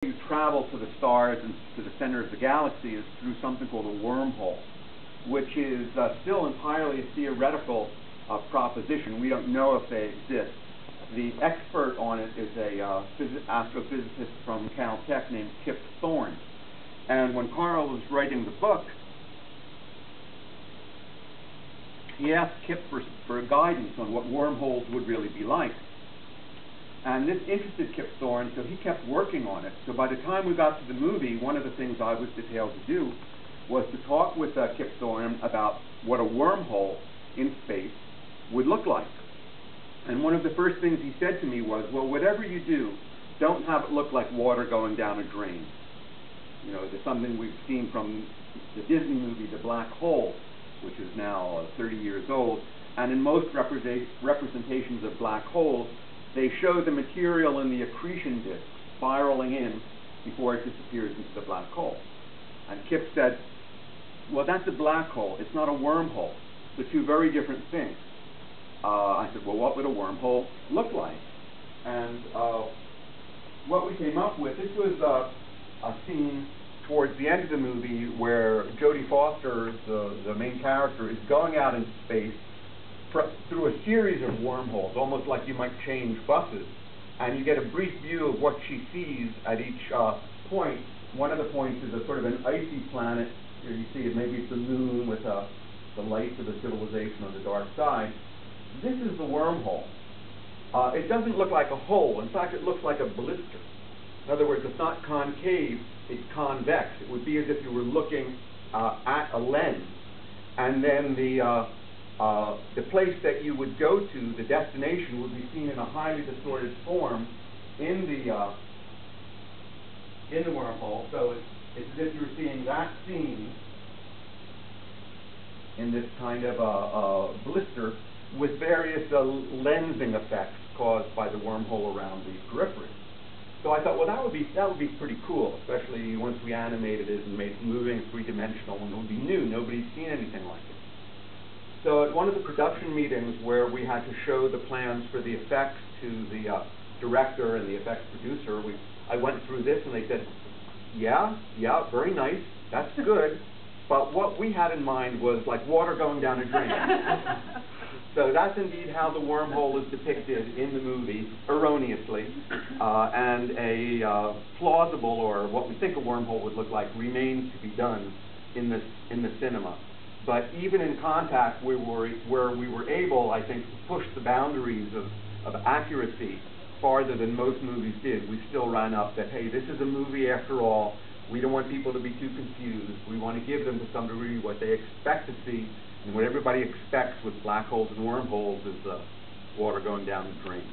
you travel to the stars and to the center of the galaxy is through something called a wormhole, which is still entirely a theoretical proposition. We don't know if they exist. The expert on it is a astrophysicist from Caltech named Kip Thorne. And when Carl was writing the book, he asked Kip for guidance on what wormholes would really be like. And this interested Kip Thorne, so he kept working on it. So by the time we got to the movie, one of the things I was detailed to do was to talk with Kip Thorne about what a wormhole in space would look like. And one of the first things he said to me was, well, whatever you do, don't have it look like water going down a drain. You know, there's something we've seen from the Disney movie, The Black Hole, which is now 30 years old. And in most representations of black holes, they show the material in the accretion disk spiraling in before it disappears into the black hole. And Kip said, well, that's a black hole. It's not a wormhole. They're two very different things. I said, well, what would a wormhole look like? And what we came up with, this was a scene towards the end of the movie where Jodie Foster, the main character, is going out in space through a series of wormholes, almost like you might change buses. And you get a brief view of what she sees at each point. One of the points is a sort of an icy planet. Here you see it, maybe it's the moon with the lights of the civilization on the dark side. This is the wormhole. It doesn't look like a hole. In fact, it looks like a blister. In other words, it's not concave, it's convex. It would be as if you were looking at a lens. And then the place that you would go to, the destination, would be seen in a highly distorted form in the wormhole. So it's as if you were seeing that scene in this kind of a blister with various lensing effects caused by the wormhole around the periphery. So I thought, well, that would be pretty cool, especially once we animated it and made it moving three-dimensional, and it would be new. Nobody's seen anything like it. So at one of the production meetings where we had to show the plans for the effects to the director and the effects producer, I went through this and they said, yeah, very nice, that's good, but what we had in mind was like water going down a drain. So that's indeed how the wormhole is depicted in the movie, erroneously, and a plausible, or what we think a wormhole would look like, remains to be done in the cinema. But even in Contact, where we were able, I think, to push the boundaries of accuracy farther than most movies did, we still ran up that, hey, this is a movie after all. We don't want people to be too confused. We want to give them to some degree what they expect to see, and what everybody expects with black holes and wormholes is water going down the drain.